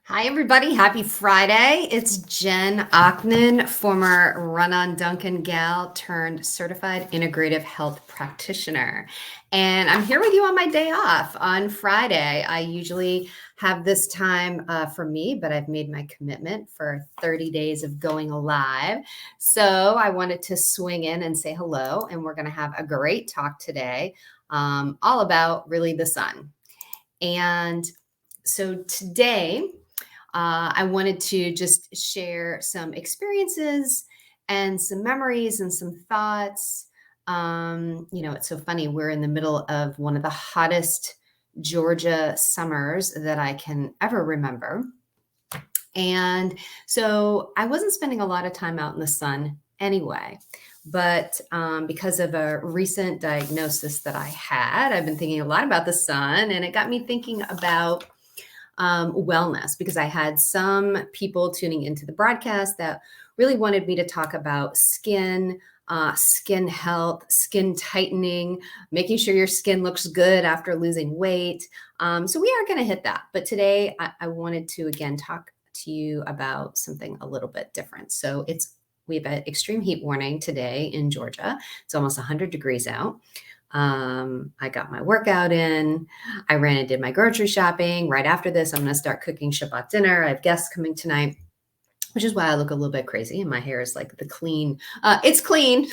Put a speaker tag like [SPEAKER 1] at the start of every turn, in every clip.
[SPEAKER 1] Hi, everybody. Happy Friday. It's Jen Ochman, former Run on Duncan gal turned certified integrative health practitioner. And I'm here with you on my day off on Friday. I usually have this time for me, but I've made my commitment for 30 days of going live. So I wanted to swing in and say hello. And we're going to have a great talk today, all about really the sun. And so today, I wanted to just share some experiences and some memories and some thoughts. It's so funny. We're in the middle of one of the hottest Georgia summers that I can ever remember. And so I wasn't spending a lot of time out in the sun anyway. But because of a recent diagnosis that I had, I've been thinking a lot about the sun, and it got me thinking about wellness, because I had some people tuning into the broadcast that really wanted me to talk about skin, skin health, skin tightening, making sure your skin looks good after losing weight. So we are going to hit that. But today I wanted to again talk to you about something a little bit different. So we have an extreme heat warning today in Georgia. It's almost 100 degrees out. I got my workout in. I ran and did my grocery shopping. Right after this, I'm going to start cooking Shabbat dinner. I have guests coming tonight, which is why I look a little bit crazy. And my hair is like the clean. It's clean.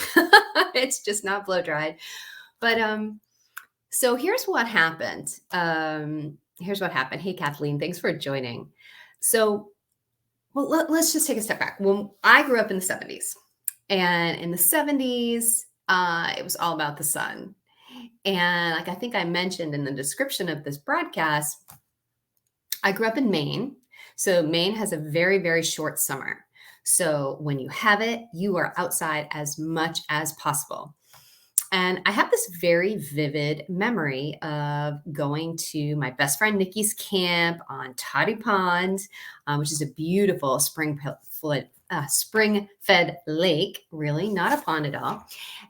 [SPEAKER 1] It's just not blow dried. But so here's what happened. Hey, Kathleen, thanks for joining. So, well, let's just take a step back. Well, I grew up in the 70s, and in the 70s, it was all about the sun. And like I think I mentioned in the description of this broadcast, I grew up in Maine. So Maine has a very, very short summer. So when you have it, you are outside as much as possible. And I have this very vivid memory of going to my best friend Nikki's camp on Toddy Pond, which is a beautiful spring-fed lake, really, not a pond at all.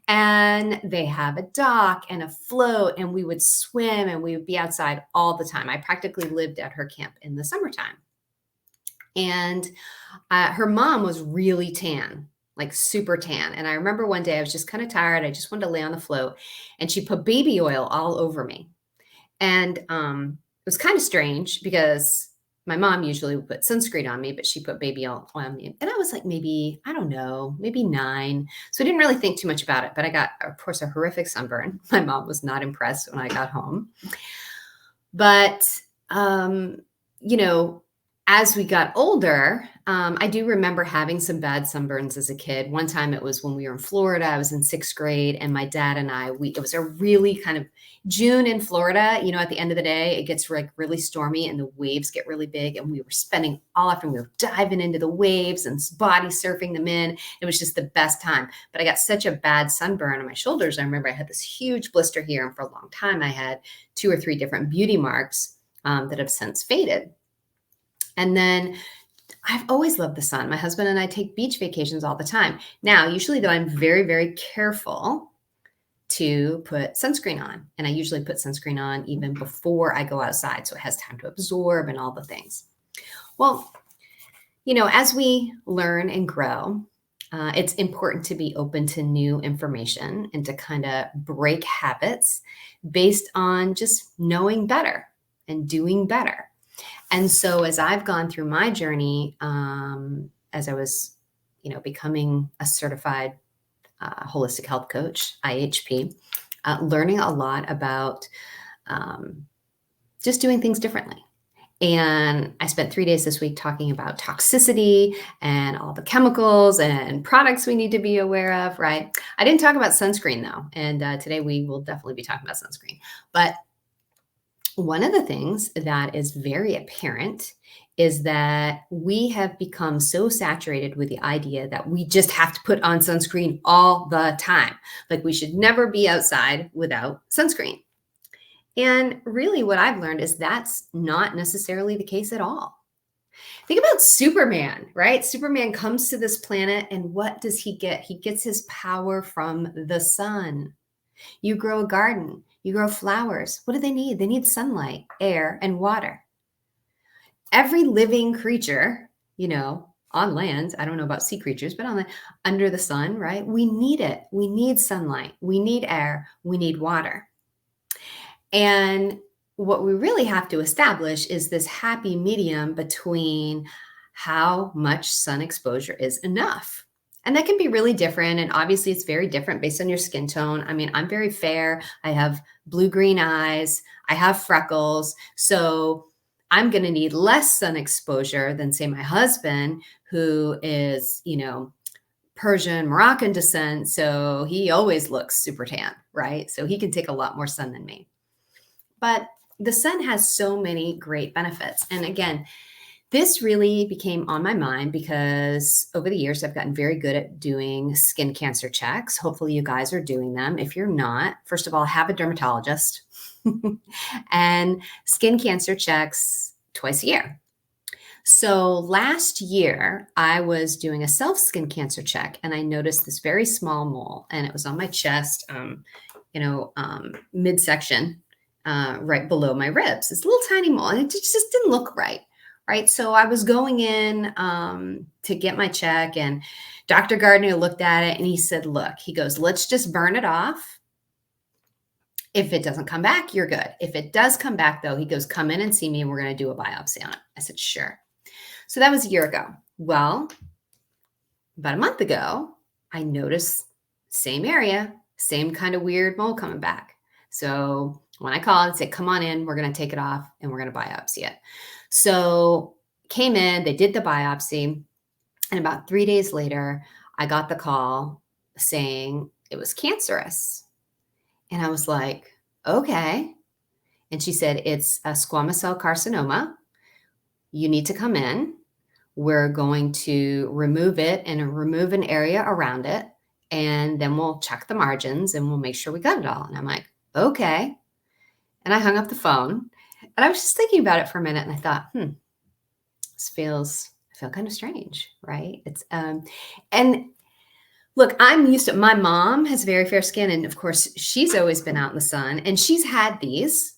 [SPEAKER 1] And they have a dock and a float, and we would swim and we would be outside all the time. I practically lived at her camp in the summertime. And her mom was really tan, like super tan. And I remember one day I was just kind of tired. I just wanted to lay on the float, and she put baby oil all over me. And it was kind of strange because my mom usually would put sunscreen on me, but she put baby oil on me. And I was like, maybe, I don't know, maybe 9. So I didn't really think too much about it, but I got, of course, a horrific sunburn. My mom was not impressed when I got home. But, you know, as we got older, I do remember having some bad sunburns as a kid. One time it was when we were in Florida. I was in 6th grade, and my dad and it was a really kind of June in Florida. At the end of the day, it gets like really stormy and the waves get really big. And we were spending all afternoon, we were diving into the waves and body surfing them in. It was just the best time. But I got such a bad sunburn on my shoulders. I remember I had this huge blister here, and for a long time I had 2 or 3 different beauty marks that have since faded. And then I've always loved the sun. My husband and I take beach vacations all the time. Now, usually though, I'm very, very careful to put sunscreen on. And I usually put sunscreen on even before I go outside, so it has time to absorb and all the things. Well, as we learn and grow, it's important to be open to new information and to kind of break habits based on just knowing better and doing better. And so as I've gone through my journey, as I was, becoming a certified holistic health coach, IHP, learning a lot about just doing things differently. And I spent 3 days this week talking about toxicity and all the chemicals and products we need to be aware of, right? I didn't talk about sunscreen though. And today we will definitely be talking about sunscreen. But one of the things that is very apparent is that we have become so saturated with the idea that we just have to put on sunscreen all the time. Like we should never be outside without sunscreen. And really what I've learned is that's not necessarily the case at all. Think about Superman, right? Superman comes to this planet, and what does he get? He gets his power from the sun. You grow a garden, you grow flowers. What do they need? They need sunlight, air, and water. every living creature, on land, I don't know about sea creatures, but under the sun, right? We need it. We need sunlight. We need air. We need water. And what we really have to establish is this happy medium between how much sun exposure is enough. And that can be really different. And obviously, it's very different based on your skin tone. I mean, I'm very fair. I have blue-green eyes. I have freckles. So I'm going to need less sun exposure than, say, my husband, who is, Persian, Moroccan descent. So he always looks super tan, right? So he can take a lot more sun than me. But the sun has so many great benefits. And again, this really became on my mind because over the years, I've gotten very good at doing skin cancer checks. Hopefully you guys are doing them. If you're not, first of all, have a dermatologist and skin cancer checks twice a year. So last year, I was doing a self skin cancer check and I noticed this very small mole and it was on my chest, midsection. Right below my ribs. It's a little tiny mole, and it just didn't look right. Right. So I was going in to get my check, and Dr. Gardner looked at it and he said, look, he goes, let's just burn it off. If it doesn't come back, you're good. If it does come back, though, he goes, come in and see me and we're going to do a biopsy on it. I said, sure. So that was a year ago. Well, about a month ago, I noticed same area, same kind of weird mole coming back. So when I called and said, come on in, we're going to take it off and we're going to biopsy it. So came in, they did the biopsy. And about 3 days later, I got the call saying it was cancerous. And I was like, okay. And she said, it's a squamous cell carcinoma. You need to come in. We're going to remove it and remove an area around it. And then we'll check the margins and we'll make sure we got it all. And I'm like, okay. And I hung up the phone and I was just thinking about it for a minute and I thought, I feel kind of strange, right? And look, I'm used to, my mom has very fair skin. And of course she's always been out in the sun and she's had these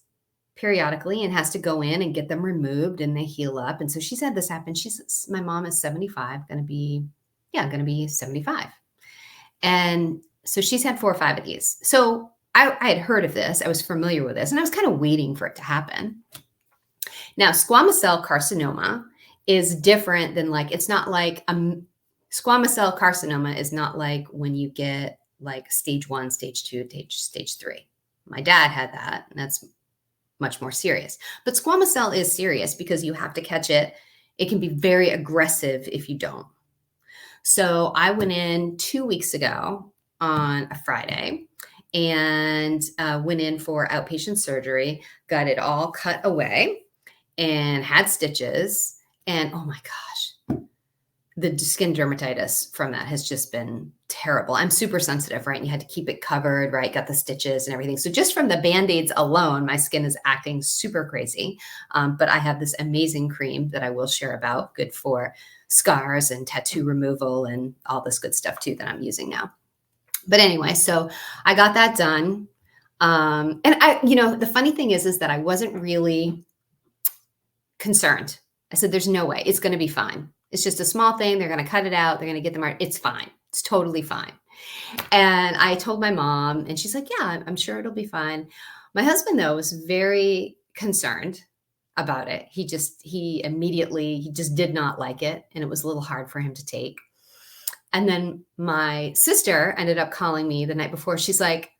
[SPEAKER 1] periodically and has to go in and get them removed and they heal up. And so she's had this happen. My mom is 75, going to be 75. And so she's had 4 or 5 of these. So I had heard of this. I was familiar with this and I was kind of waiting for it to happen. Now, squamous cell carcinoma is different than it's not like squamous cell carcinoma is not like when you get like stage 1, stage 2, stage 3. My dad had that and that's much more serious. But squamous cell is serious because you have to catch it. It can be very aggressive if you don't. So I went in 2 weeks ago on a Friday and went in for outpatient surgery, got it all cut away and had stitches. And oh my gosh, the skin dermatitis from that has just been terrible. I'm super sensitive, right? And you had to keep it covered, right? Got the stitches and everything. So just from the Band-Aids alone, my skin is acting super crazy. But I have this amazing cream that I will share about, good for scars and tattoo removal and all this good stuff too that I'm using now. But anyway, so I got that done. And the funny thing is that I wasn't really concerned. I said, there's no way it's going to be fine. It's just a small thing. They're going to cut it out. They're going to get the mark. It's fine. It's totally fine. And I told my mom and she's like, yeah, I'm sure it'll be fine. My husband though was very concerned about it. He just did not like it. And it was a little hard for him to take. And then my sister ended up calling me the night before. She's like,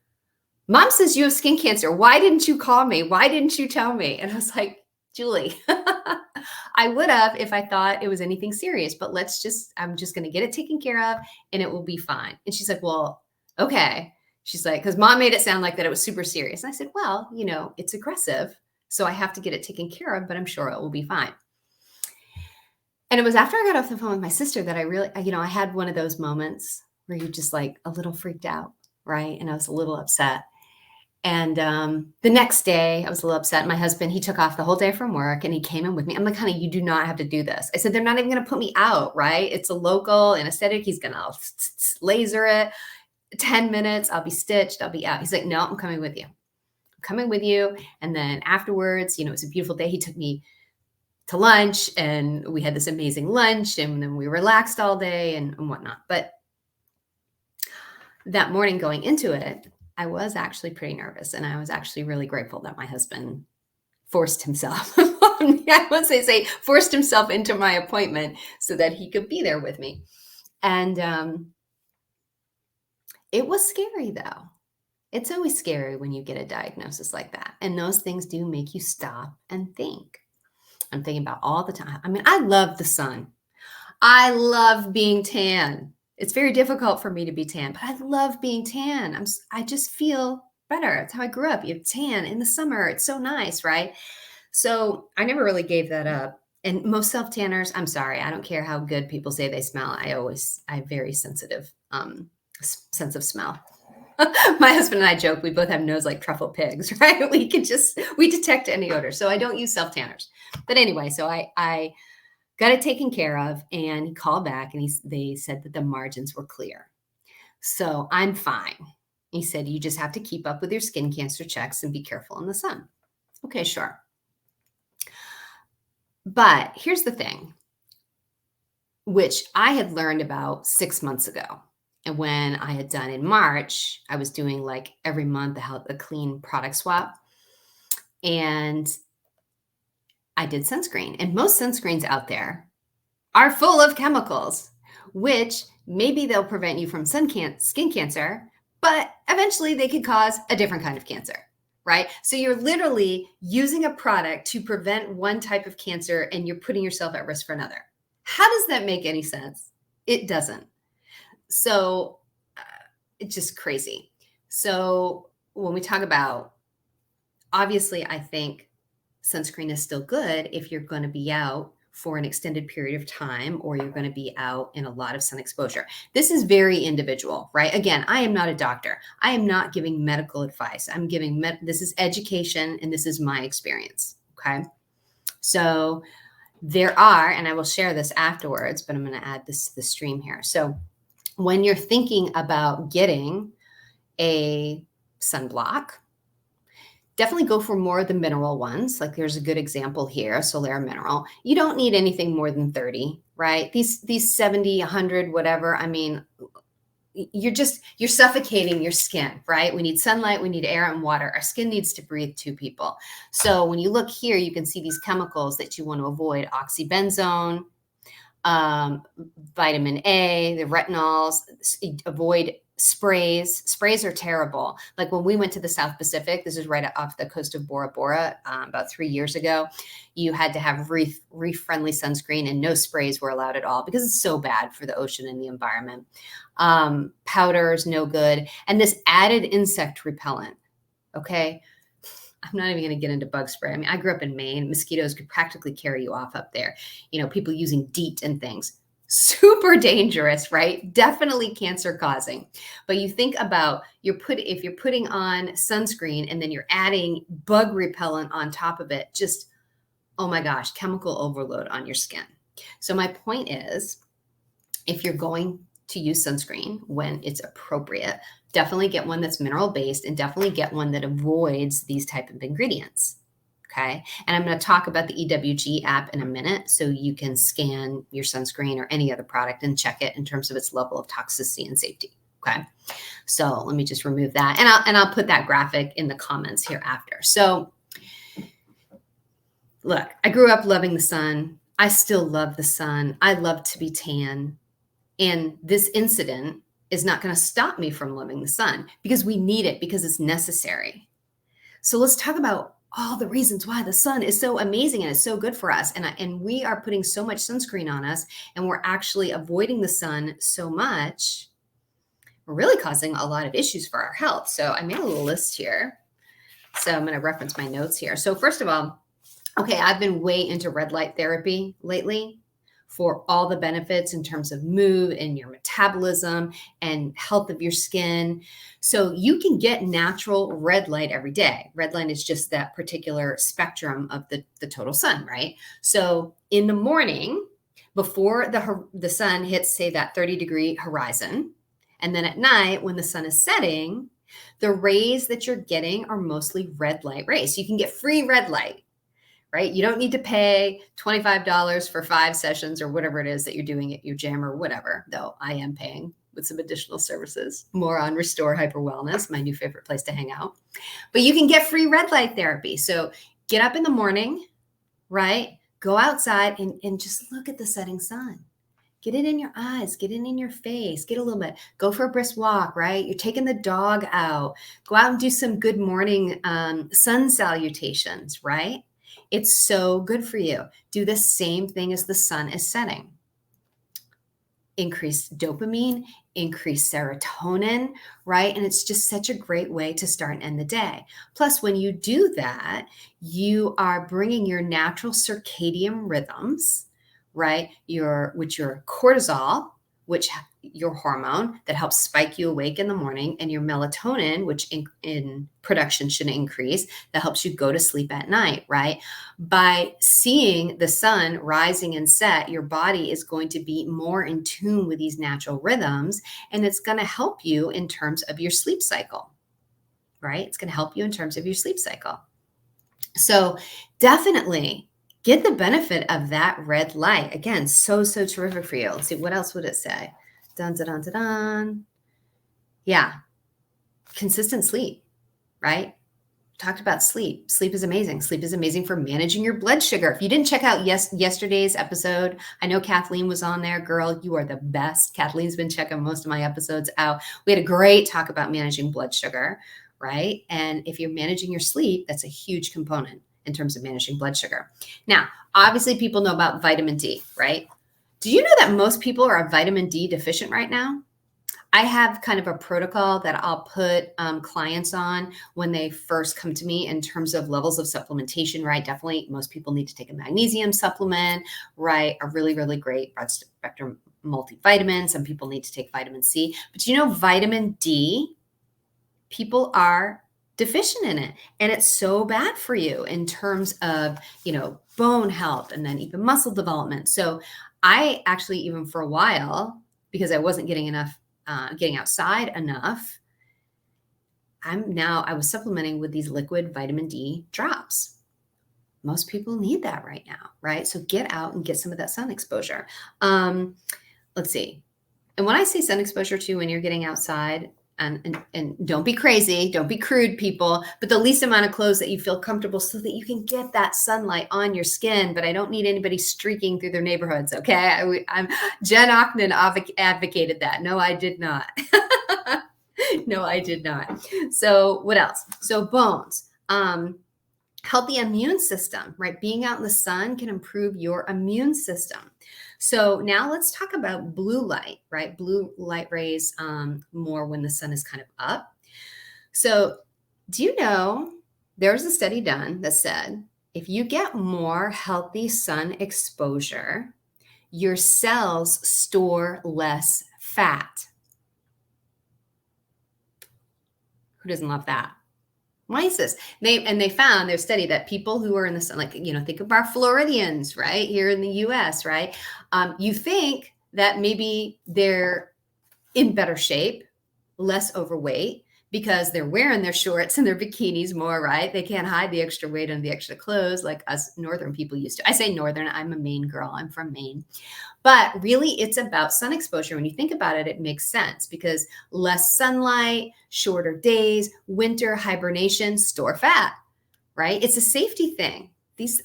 [SPEAKER 1] Mom says you have skin cancer. Why didn't you call me? Why didn't you tell me? And I was like, Julie, I would have if I thought it was anything serious, but I'm just going to get it taken care of and it will be fine. And she's like, well, okay. She's like, because Mom made it sound like that it was super serious. And I said, well, it's aggressive. So I have to get it taken care of, but I'm sure it will be fine. And it was after I got off the phone with my sister that I really, I had one of those moments where you're just like a little freaked out, right? And I was a little upset. And the next day I was a little upset. My husband, he took off the whole day from work and he came in with me. I'm like, honey, you do not have to do this. I said, they're not even going to put me out, right? It's a local anesthetic. He's going to laser it. 10 minutes. I'll be stitched. I'll be out. He's like, no, I'm coming with you. I'm coming with you. And then afterwards, it was a beautiful day. He took me to lunch, and we had this amazing lunch, and then we relaxed all day and whatnot. But that morning going into it, I was actually pretty nervous, and I was actually really grateful that my husband forced himself on me. I won't say forced himself into my appointment so that he could be there with me. And it was scary, though. It's always scary when you get a diagnosis like that. And those things do make you stop and think. I'm thinking about all the time. I mean, I love the sun. I love being tan. It's very difficult for me to be tan, but I love being tan. I just feel better. That's how I grew up. You have tan in the summer. It's so nice, right? So I never really gave that up. And most self tanners, I'm sorry, I don't care how good people say they smell. I have very sensitive sense of smell. My husband and I joke, we both have nose like truffle pigs, right? We detect any odor. So I don't use self tanners. But anyway, so I got it taken care of, and he called back and they said that the margins were clear. So I'm fine. He said, you just have to keep up with your skin cancer checks and be careful in the sun. Okay, sure. But here's the thing, which I had learned about 6 months ago. And when I had done in March, I was doing like every month a clean product swap. And I did sunscreen. And most sunscreens out there are full of chemicals, which maybe they'll prevent you from skin cancer, but eventually they could cause a different kind of cancer, right? So you're literally using a product to prevent one type of cancer, and you're putting yourself at risk for another. How does that make any sense? It doesn't. So it's just crazy. So when we talk about, obviously, I think sunscreen is still good if you're going to be out for an extended period of time, or you're going to be out in a lot of sun exposure. This is very individual, right? Again, I am not a doctor. I am not giving medical advice. I'm giving, this is education, and this is my experience. Okay. So there are, and I will share this afterwards, but I'm going to add this to the stream here. So when you're thinking about getting a sunblock, definitely go for more of the mineral ones. Like there's a good example here, Solera Mineral. You don't need anything more than 30, right? These 70, 100, whatever. I mean, you're suffocating your skin, right? We need sunlight, we need air and water. Our skin needs to breathe too, people. So when you look here, you can see these chemicals that you want to avoid: oxybenzone, vitamin A, the retinols. Avoid sprays. Sprays are terrible. Like when we went to the South Pacific, this is right off the coast of Bora Bora, about 3 years ago, you had to have reef-friendly sunscreen, and no sprays were allowed at all because it's so bad for the ocean and the environment. Powders, no good. And this added insect repellent, okay? I'm not even going to get into bug spray. I mean, I grew up in Maine. Mosquitoes could practically carry you off up there. You know, people using DEET and things. Super dangerous, right? Definitely cancer causing. But you think about if you're putting on sunscreen and then you're adding bug repellent on top of it, just, oh my gosh, chemical overload on your skin. So my point is, if you're going to use sunscreen when it's appropriate, definitely get one that's mineral based, and definitely get one that avoids these type of ingredients. Okay. And I'm going to talk about the EWG app in a minute, so you can scan your sunscreen or any other product and check it in terms of its level of toxicity and safety. Okay. So let me just remove that. And I'll put that graphic in the comments here after. So look, I grew up loving the sun. I still love the sun. I love to be tan. And this incident is not going to stop me from loving the sun, because we need it, because it's necessary. So let's talk about all the reasons why the sun is so amazing and it's so good for us. And we are putting so much sunscreen on us, and we're actually avoiding the sun so much. We're really causing a lot of issues for our health. So I made a little list here. So I'm going to reference my notes here. So first of all, okay, I've been way into red light therapy lately for all the benefits in terms of mood and your metabolism and health of your skin. So you can get natural red light every day. Red light is just that particular spectrum of the total sun, right? So in the morning, before the sun hits, say, that 30-degree horizon, and then at night when the sun is setting, the rays that you're getting are mostly red light rays. So you can get free red light, right? You don't need to pay $25 for 5 sessions or whatever it is that you're doing at your gym or whatever, though I am paying with some additional services, more on Restore Hyper Wellness, my new favorite place to hang out. But you can get free red light therapy. So get up in the morning, right? Go outside and just look at the setting sun. Get it in your eyes, get it in your face, get a little bit, go for a brisk walk, right? You're taking the dog out, go out and do some good morning sun salutations, right? It's so good for you. Do the same thing as the sun is setting. Increase dopamine, increase serotonin, right? And it's just such a great way to start and end the day. Plus, when you do that, you are bringing your natural circadian rhythms, right? Your cortisol, which your hormone that helps spike you awake in the morning, and your melatonin, which in production should increase, that helps you go to sleep at night, right? By seeing the sun rising and set, your body is going to be more in tune with these natural rhythms, and it's going to help you in terms of your sleep cycle, right? It's going to help you in terms of your sleep cycle. So definitely get the benefit of that red light. Again, so terrific for you. Let's see, what else would it say? Dun, dun, dun, dun, dun. Yeah. Consistent sleep, right? Talked about sleep. Sleep is amazing. Sleep is amazing for managing your blood sugar. If you didn't check out yesterday's episode, I know Kathleen was on there. Girl, you are the best. Kathleen's been checking most of my episodes out. We had a great talk about managing blood sugar, right? And if you're managing your sleep, that's a huge component in terms of managing blood sugar. Now, obviously people know about vitamin D, right? Do you know that most people are vitamin D deficient right now? I have kind of a protocol that I'll put clients on when they first come to me in terms of levels of supplementation, right? Definitely most people need to take a magnesium supplement, right? A really, really great broad spectrum multivitamin. Some people need to take vitamin C, but you know, vitamin D, people are deficient in it. And it's so bad for you in terms of, you know, bone health and then even muscle development. So I actually, even for a while, because I wasn't getting outside enough, I was supplementing with these liquid vitamin D drops. Most people need that right now, right? So get out and get some of that sun exposure. Let's see. And when I say sun exposure too, when you're getting outside, and don't be crazy, don't be crude, people, but the least amount of clothes that you feel comfortable so that you can get that sunlight on your skin. But I don't need anybody streaking through their neighborhoods, okay? I'm Jen Ockman advocated that. No, I did not. No, I did not. So what else? So bones, healthy immune system, right? Being out in the sun can improve your immune system. So now let's talk about blue light, right? Blue light rays more when the sun is kind of up. So do you know there's a study done that said if you get more healthy sun exposure, your cells store less fat. Who doesn't love that? Why is this? They found their study that people who are in the sun, like, you know, think of our Floridians, right? Here in the US, right? You think that maybe they're in better shape, less overweight, because they're wearing their shorts and their bikinis more, right? They can't hide the extra weight and the extra clothes like us northern people used to. I say northern, I'm a Maine girl. I'm from Maine. But really, it's about sun exposure. When you think about it, it makes sense because less sunlight, shorter days, winter, hibernation, store fat, right? It's a safety thing.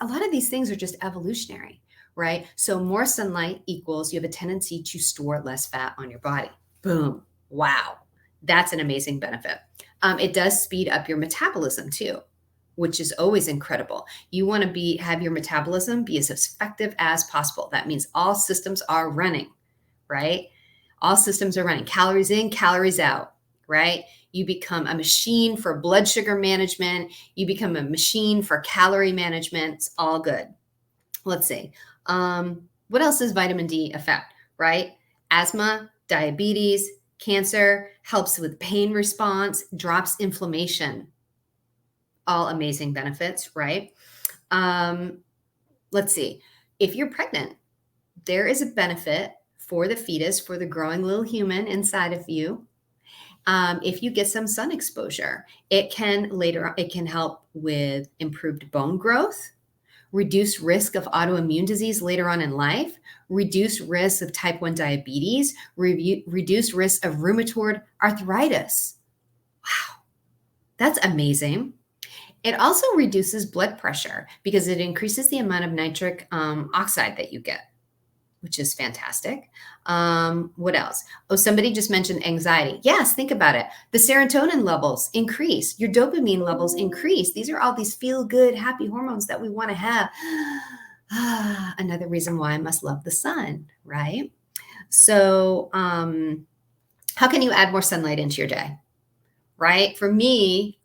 [SPEAKER 1] A lot of these things are just evolutionary, right? So more sunlight equals you have a tendency to store less fat on your body. Boom. Wow. That's an amazing benefit. It does speed up your metabolism too, which is always incredible. You want to have your metabolism be as effective as possible. That means all systems are running, right? All systems are running. Calories in, calories out, right? You become a machine for blood sugar management. You become a machine for calorie management. It's all good. Let's see. What else does vitamin D affect, right? Asthma, diabetes, cancer, helps with pain response, drops inflammation. All amazing benefits, right? Let's see. If you're pregnant, there is a benefit for the fetus, for the growing little human inside of you. If you get some sun exposure, it can help with improved bone growth, reduced risk of autoimmune disease later on in life, reduced risk of type 1 diabetes, reduced risk of rheumatoid arthritis. Wow, that's amazing. It also reduces blood pressure because it increases the amount of nitric oxide that you get, which is fantastic. What else? Oh, somebody just mentioned anxiety. Yes, think about it. The serotonin levels increase, your dopamine levels increase. These are all these feel good, happy hormones that we want to have. Another reason why I must love the sun, right? So, how can you add more sunlight into your day? Right? For me,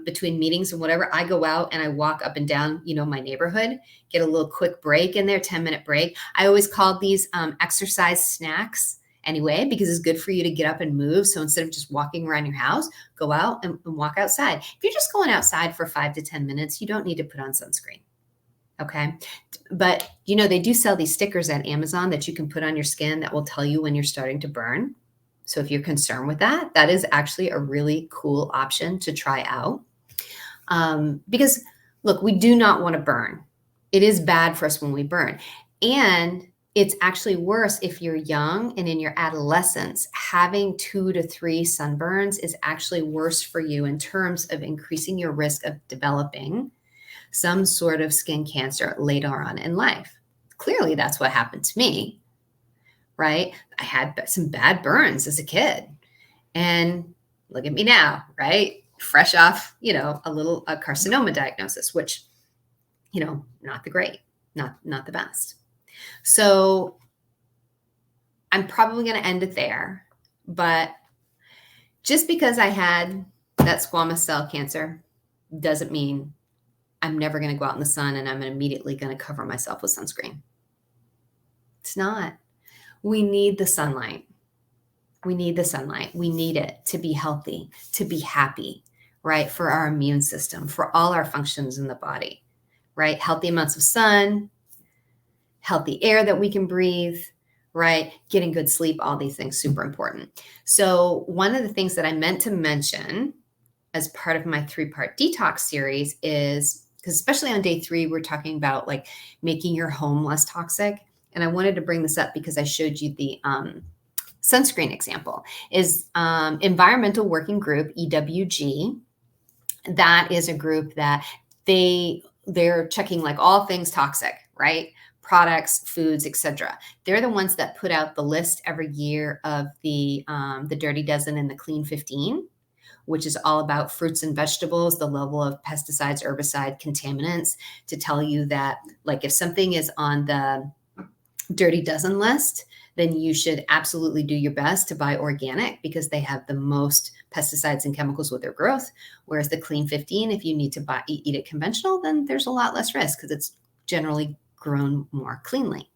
[SPEAKER 1] between meetings and whatever, I go out and I walk up and down, my neighborhood, get a little quick break in there, 10-minute break. I always call these exercise snacks anyway, because it's good for you to get up and move. So instead of just walking around your house, go out and walk outside. If you're just going outside for 5 to 10 minutes, you don't need to put on sunscreen. Okay. But, they do sell these stickers at Amazon that you can put on your skin that will tell you when you're starting to burn. So if you're concerned with that, that is actually a really cool option to try out. Because look, we do not want to burn. It is bad for us when we burn. And it's actually worse if you're young and in your adolescence. Having 2 to 3 sunburns is actually worse for you in terms of increasing your risk of developing some sort of skin cancer later on in life. Clearly, that's what happened to me. Right? I had some bad burns as a kid, and look at me now, right? Fresh off, a carcinoma diagnosis, which, not the great, not the best. So I'm probably going to end it there, but just because I had that squamous cell cancer doesn't mean I'm never going to go out in the sun and I'm immediately going to cover myself with sunscreen. It's not. We need the sunlight. We need the sunlight. We need it to be healthy, to be happy, right? For our immune system, for all our functions in the body, right? Healthy amounts of sun, healthy air that we can breathe, right? Getting good sleep, all these things, super important. So one of the things that I meant to mention as part of my 3-part detox series is, because especially on day 3, we're talking about like making your home less toxic. And I wanted to bring this up because I showed you the sunscreen example, is Environmental Working Group, EWG. That is a group that they're checking like all things toxic, right? Products, foods, etc. They're the ones that put out the list every year of the Dirty Dozen and the Clean 15, which is all about fruits and vegetables, the level of pesticides, herbicide, contaminants, to tell you that like if something is on the Dirty Dozen list, then you should absolutely do your best to buy organic because they have the most pesticides and chemicals with their growth. Whereas the Clean 15, if you need to eat it conventional, then there's a lot less risk because it's generally grown more cleanly.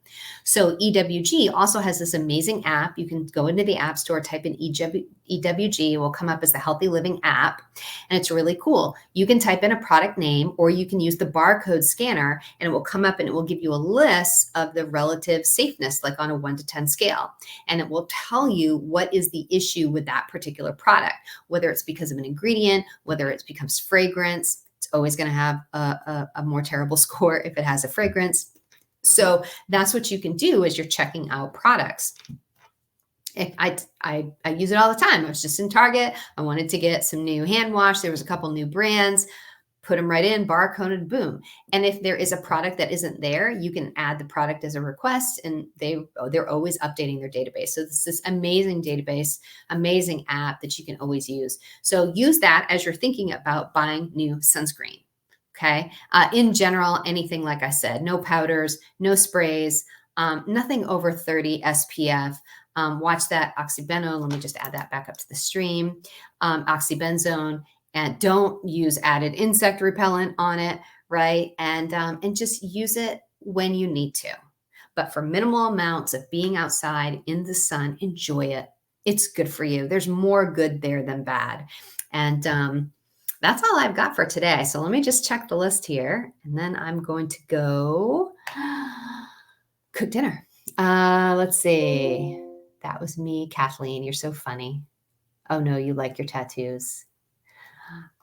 [SPEAKER 1] So EWG also has this amazing app. You can go into the App Store, type in EWG. It will come up as the Healthy Living app, and it's really cool. You can type in a product name, or you can use the barcode scanner, and it will come up and it will give you a list of the relative safeness, like on a 1 to 10 scale. And it will tell you what is the issue with that particular product, whether it's because of an ingredient, whether it becomes fragrance. It's always going to have a more terrible score if it has a fragrance. So that's what you can do as you're checking out products. I use it all the time. I was just in Target. I wanted to get some new hand wash. There was a couple new brands, put them right in, barcoded, boom. And if there is a product that isn't there, you can add the product as a request, and they're always updating their database. So this is amazing database, amazing app that you can always use. So use that as you're thinking about buying new sunscreen. Okay. In general, anything, like I said, no powders, no sprays, nothing over 30 SPF. Watch that oxybenzone. Let me just add that back up to the stream. Oxybenzone, and don't use added insect repellent on it, right? And just use it when you need to. But for minimal amounts of being outside in the sun, enjoy it. It's good for you. There's more good there than bad. And that's all I've got for today. So let me just check the list here, and then I'm going to go cook dinner. Let's see. That was me, Kathleen. You're so funny. Oh no, you like your tattoos.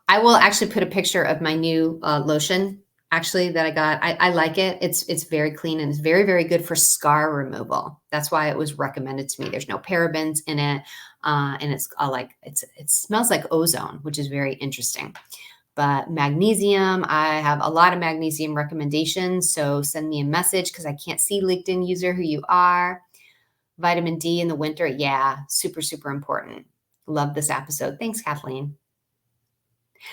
[SPEAKER 1] I will actually put a picture of my new lotion actually that I got. I like it. It's very clean and it's very, very good for scar removal. That's why it was recommended to me. There's no parabens in it. And it's it smells like ozone, which is very interesting. But magnesium, I have a lot of magnesium recommendations. So send me a message because I can't see LinkedIn user who you are. Vitamin D in the winter. Yeah, super, super important. Love this episode. Thanks, Kathleen.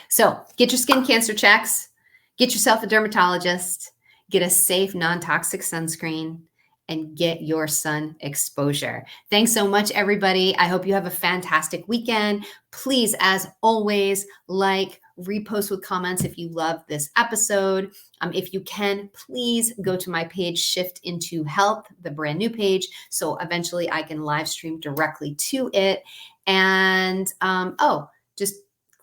[SPEAKER 1] So get your skin cancer checks, get yourself a dermatologist, get a safe, non-toxic sunscreen, and get your sun exposure. Thanks so much, everybody. I hope you have a fantastic weekend. Please, as always, like, repost with comments if you love this episode. If you can, please go to my page, Shift into Health, the brand new page. So eventually I can live stream directly to it. And just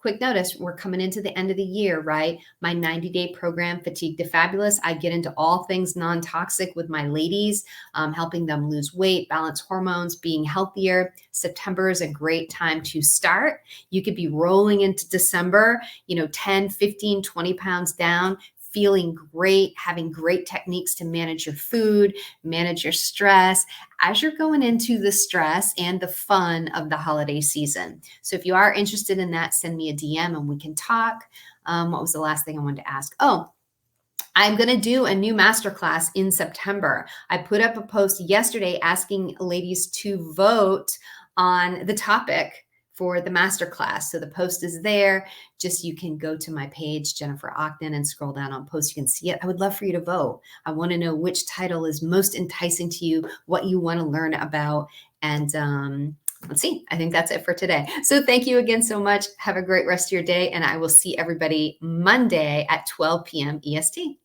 [SPEAKER 1] quick notice, we're coming into the end of the year, right? My 90-day program, Fatigue to Fabulous. I get into all things non-toxic with my ladies, helping them lose weight, balance hormones, being healthier. September is a great time to start. You could be rolling into December, 10, 15, 20 pounds down, feeling great, having great techniques to manage your food, manage your stress as you're going into the stress and the fun of the holiday season. So if you are interested in that, send me a DM and we can talk. What was the last thing I wanted to ask? Oh, I'm going to do a new masterclass in September. I put up a post yesterday asking ladies to vote on the topic for the masterclass. So the post is there. Just you can go to my page, Jennifer Ogden, and scroll down on post. You can see it. I would love for you to vote. I want to know which title is most enticing to you, what you want to learn about. And let's see. I think that's it for today. So thank you again so much. Have a great rest of your day. And I will see everybody Monday at 12 p.m. EST.